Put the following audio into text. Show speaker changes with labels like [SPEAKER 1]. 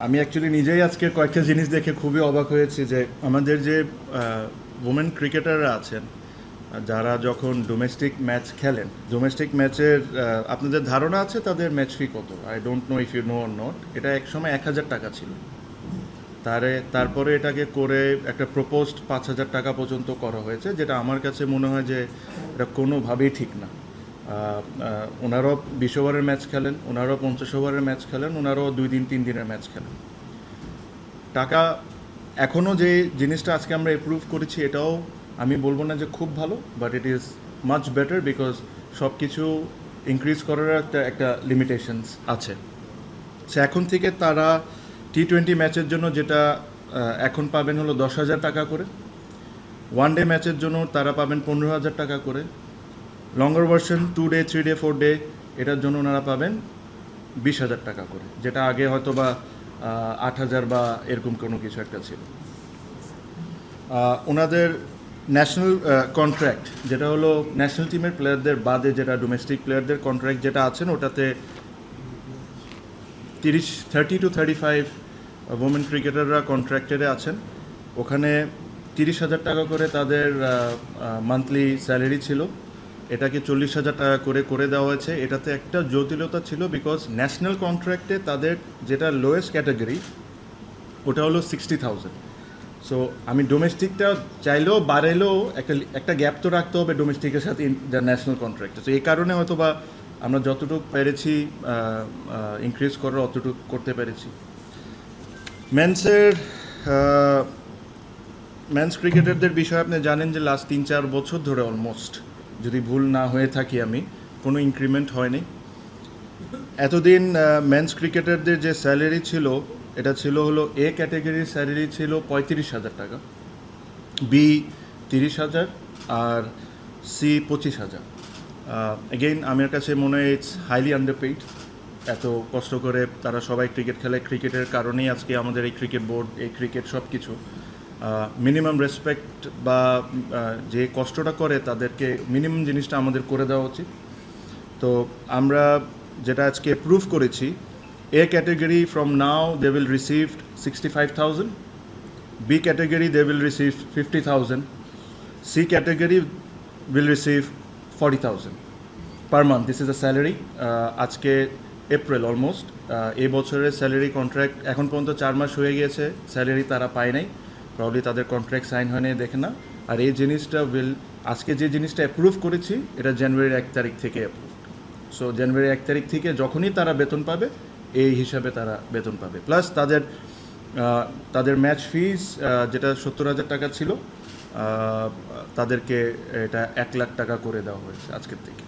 [SPEAKER 1] আমি অ্যাকচুয়ালি নিজেই আজকে কয়েকটা জিনিস দেখে খুবই অবাক হয়েছি যে আমাদের যে ওমেন ক্রিকেটাররা আছেন যারা যখন ডোমেস্টিক ম্যাচ খেলেন ডোমেস্টিক ম্যাচের আপনাদের ধারণা আছে তাদের ম্যাচ ফি কত? I don't know if you know or not. এটা একসময় 1,000 টাকা ছিল। তারপরে এটাকে করে একটা প্রপোজড 5,000 টাকা পর্যন্ত করা হয়েছে, যেটা আমার কাছে মনে হয় যে এটা কোনোভাবেই ঠিক না। ওনারাও 20 ওভারের ম্যাচ খেলেন, ওনারাও 50 ওভারের ম্যাচ খেলেন, ওনারাও 2 দিন 3 দিনের ম্যাচ খেলেন। টাকা এখনও যে জিনিসটা আজকে আমরা অ্যাপ্রুভ করেছি এটাও আমি বলবো না যে খুব ভালো, but it is much better because সব কিছু ইনক্রিজ করার একটা লিমিটেশনস আছে। সে এখন থেকে তারা T20 ম্যাচের জন্য যেটা এখন পাবেন হলো 10,000 টাকা করে, ওয়ান ডে ম্যাচের জন্য তারা পাবেন 15,000 টাকা করে, লঙ্গার ভার্সন 2 ডে 3 ডে 4 ডে এটার জন্য ওনারা পাবেন 20,000 টাকা করে, যেটা আগে হয়তো বা 8,000 বা এরকম কোনো কিছু একটা ছিল। ওনাদের ন্যাশনাল কন্ট্রাক্ট যেটা হলো ন্যাশনাল টিমের প্লেয়ারদের বাদে যেটা ডোমেস্টিক প্লেয়ারদের কন্ট্রাক্ট যেটা আছেন ওটাতে 30 to 35 ওমেন ক্রিকেটাররা কন্ট্রাক্টেডে আছেন। ওখানে 30,000 টাকা করে তাদের মান্থলি স্যালারি ছিল, এটাকে 40,000 টাকা করে দেওয়া হয়েছে। এটাতে একটা জটিলতা ছিল বিকজ ন্যাশনাল কন্ট্রাক্টে তাদের যেটা লোয়েস্ট ক্যাটাগরি ওটা হলো 60,000। সো আমি ডোমেস্টিকটা চাইলেও বাড়াইলেও একটা গ্যাপ তো রাখতে হবে ডোমেস্টিকের সাথে ন্যাশনাল কন্ট্রাক্টে। তো এই কারণে হয়তো বা আমরা যতটুকু পেরেছি ইনক্রিজ করার অতটুকু করতে পেরেছি। মেন্স ক্রিকেটারদের বিষয়ে আপনি জানেন যে লাস্ট 3-4 বছর ধরে অলমোস্ট, যদি ভুল না হয়ে থাকি আমি, কোনো ইনক্রিমেন্ট হয়নি। এতদিন মেন্স ক্রিকেটারদের যে স্যালারি ছিল এটা ছিল হলো এ ক্যাটাগরির স্যালারি ছিল 35,000 টাকা, বি 30,000 আর সি 25,000। এগেইন আমার কাছে মনে হয় ইটস হাইলি আন্ডারপেইড। এত কষ্ট করে তারা সবাই ক্রিকেট খেলে, ক্রিকেটের কারণেই আজকে আমাদের এই ক্রিকেট বোর্ড, এই ক্রিকেট সব কিছু। মিনিমাম রেসপেক্ট বা যে কষ্টটা করে তাদেরকে মিনিমাম জিনিসটা আমাদের করে দেওয়া উচিত। তো আমরা যেটা আজকে প্রুভ করেছি, A category from now they will receive 65,000, B category they will receive 50,000, C category will receive 40,000 per month. This is a salary. আজকে এপ্রিল অলমোস্ট, এই বছরের স্যালারি কন্ট্রাক্ট এখন পর্যন্ত 4 মাস হয়ে গিয়েছে, স্যালারি তারা পায় নাই, প্রবলি তাদের কন্ট্রাক্ট সাইন হয়নি, দেখে না। আর এই জিনিসটা আজকে যে জিনিসটা অ্যাপ্রুভ করেছি এটা জানুয়ারির 1 তারিখ থেকে অ্যাপ্রুভ। সো জানুয়ারির 1 তারিখ থেকে যখনই তারা বেতন পাবে এই হিসাবে তারা বেতন পাবে, প্লাস তাদের ম্যাচ ফিস যেটা 70,000 টাকা ছিল তাদেরকে এটা 1 লাখ টাকা করে দেওয়া হয়েছে আজকের থেকে।